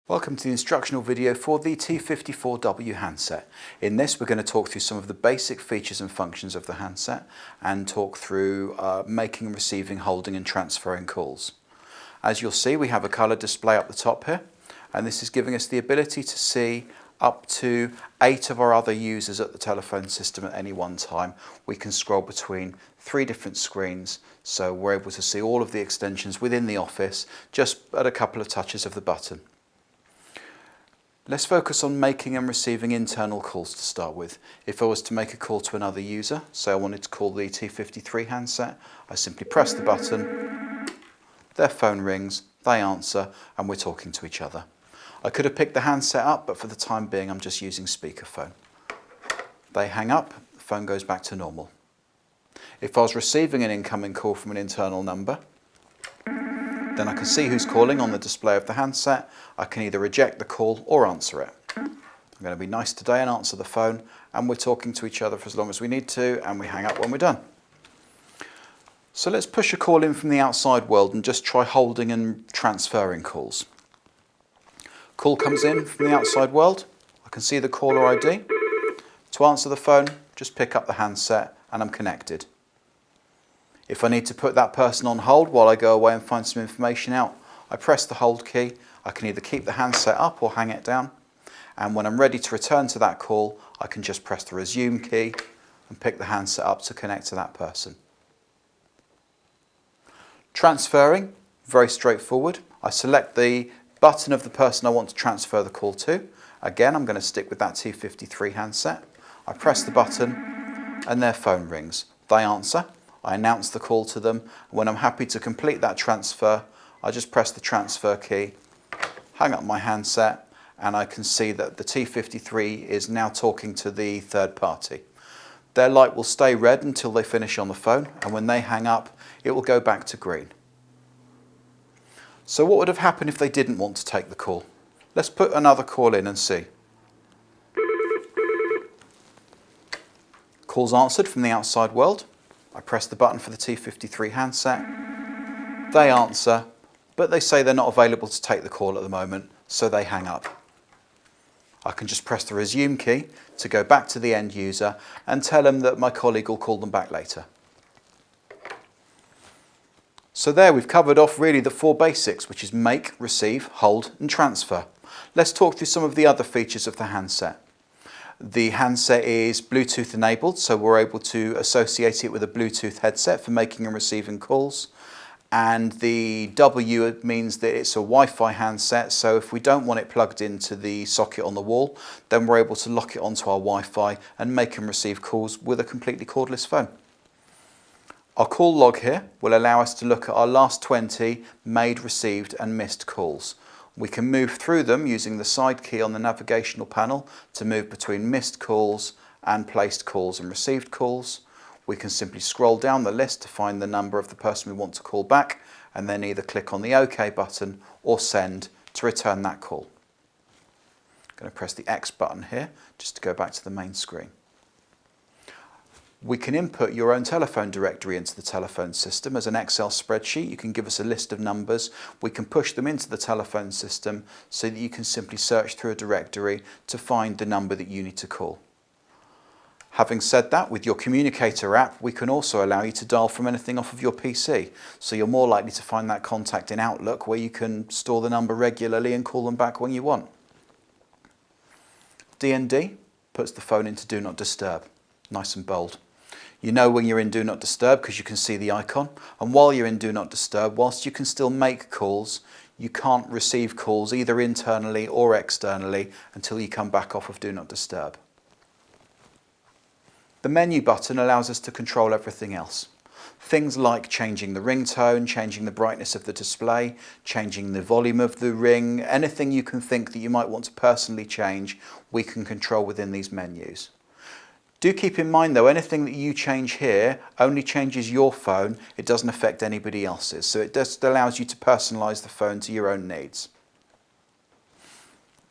Welcome to the instructional video for the C-54W handset. In this we're going to talk through some of the basic features and functions of the handset and talk through making and receiving, holding and transferring calls. As you'll see, we have a colour display up the top here, and this is giving us the ability to see up to 8 of our other users at the telephone system at any one time. We can scroll between 3 different screens, so we're able to see all of the extensions within the office just at a couple of touches of the button. Let's focus on making and receiving internal calls to start with. If I was to make a call to another user, say I wanted to call the T53 handset, I simply press the button, their phone rings, they answer, and we're talking to each other. I could have picked the handset up, but for the time being I'm just using speakerphone. They hang up, the phone goes back to normal. If I was receiving an incoming call from an internal number, then I can see who's calling on the display of the handset. I can either reject the call or answer it. I'm going to be nice today and answer the phone, and we're talking to each other for as long as we need to, and we hang up when we're done. So let's push a call in from the outside world and just try holding and transferring calls. Call comes in from the outside world. I can see the caller ID. To answer the phone, just pick up the handset and I'm connected. If I need to put that person on hold while I go away and find some information out, I press the hold key. I can either keep the handset up or hang it down. And when I'm ready to return to that call, I can just press the resume key and pick the handset up to connect to that person. Transferring, very straightforward. I select the button of the person I want to transfer the call to. Again, I'm going to stick with that T53 handset. I press the button and their phone rings. They answer. I announce the call to them. When I'm happy to complete that transfer, I just press the transfer key, hang up my handset, and I can see that the T53 is now talking to the third party. Their light will stay red until they finish on the phone, and when they hang up, it will go back to green. So what would have happened if they didn't want to take the call? Let's put another call in and see. Call's answered from the outside world. I press the button for the T53 handset. They answer, but they say they're not available to take the call at the moment, so they hang up. I can just press the resume key to go back to the end user and tell them that my colleague will call them back later. So there we've covered off really the 4 basics, which is make, receive, hold and transfer. Let's talk through some of the other features of the handset. The handset is Bluetooth enabled, so we're able to associate it with a Bluetooth headset for making and receiving calls. And the W means that it's a Wi-Fi handset, so if we don't want it plugged into the socket on the wall, then we're able to lock it onto our Wi-Fi and make and receive calls with a completely cordless phone. Our call log here will allow us to look at our last 20 made, received and missed calls. We can move through them using the side key on the navigational panel to move between missed calls and placed calls and received calls. We can simply scroll down the list to find the number of the person we want to call back and then either click on the OK button or send to return that call. I'm going to press the X button here just to go back to the main screen. We can input your own telephone directory into the telephone system as an Excel spreadsheet. You can give us a list of numbers. We can push them into the telephone system so that you can simply search through a directory to find the number that you need to call. Having said that, with your communicator app, we can also allow you to dial from anything off of your PC. So you're more likely to find that contact in Outlook where you can store the number regularly and call them back when you want. DND puts the phone into Do Not Disturb, nice and bold. You know when you're in Do Not Disturb because you can see the icon, and while you're in Do Not Disturb, whilst you can still make calls, you can't receive calls either internally or externally until you come back off of Do Not Disturb. The menu button allows us to control everything else. Things like changing the ringtone, changing the brightness of the display, changing the volume of the ring, anything you can think that you might want to personally change, we can control within these menus. Do keep in mind though, anything that you change here only changes your phone, it doesn't affect anybody else's, so it just allows you to personalise the phone to your own needs.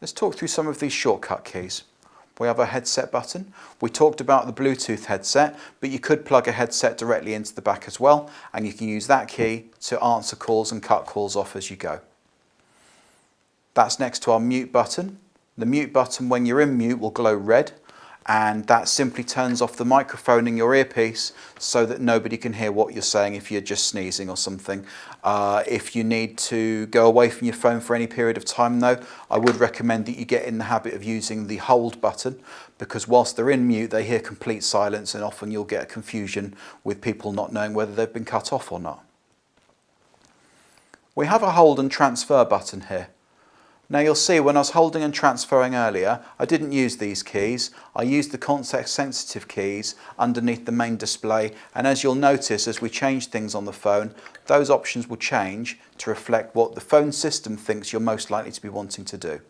Let's talk through some of these shortcut keys. We have our headset button. We talked about the Bluetooth headset, but you could plug a headset directly into the back as well, and you can use that key to answer calls and cut calls off as you go. That's next to our mute button. The mute button, when you're in mute, will glow red, and that simply turns off the microphone in your earpiece so that nobody can hear what you're saying if you're just sneezing or something. If you need to go away from your phone for any period of time though, I would recommend that you get in the habit of using the hold button, because whilst they're in mute they hear complete silence, and often you'll get confusion with people not knowing whether they've been cut off or not. We have a hold and transfer button here. Now you'll see when I was holding and transferring earlier, I didn't use these keys. I used the context sensitive keys underneath the main display, and as you'll notice as we change things on the phone, those options will change to reflect what the phone system thinks you're most likely to be wanting to do.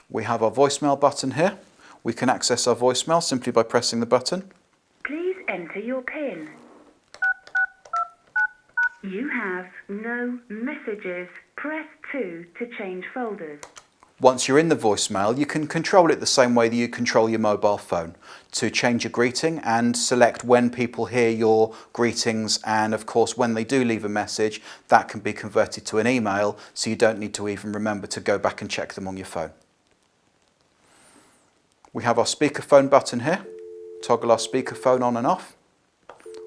We have our voicemail button here. We can access our voicemail simply by pressing the button. Please enter your PIN. You have no messages. Press 2 to change folders. Once you're in the voicemail, you can control it the same way that you control your mobile phone to change a greeting and select when people hear your greetings, and of course when they do leave a message, that can be converted to an email, so you don't need to even remember to go back and check them on your phone. We have our speakerphone button here. Toggle our speakerphone on and off.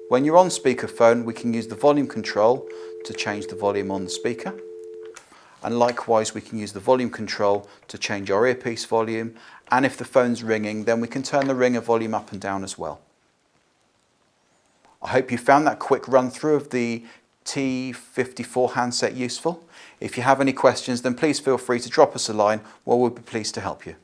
When you're on speakerphone, we can use the volume control to change the volume on the speaker. And likewise we can use the volume control to change our earpiece volume, and if the phone's ringing then we can turn the ringer volume up and down as well. I hope you found that quick run through of the T-54 handset useful. If you have any questions then please feel free to drop us a line, where we'll be pleased to help you.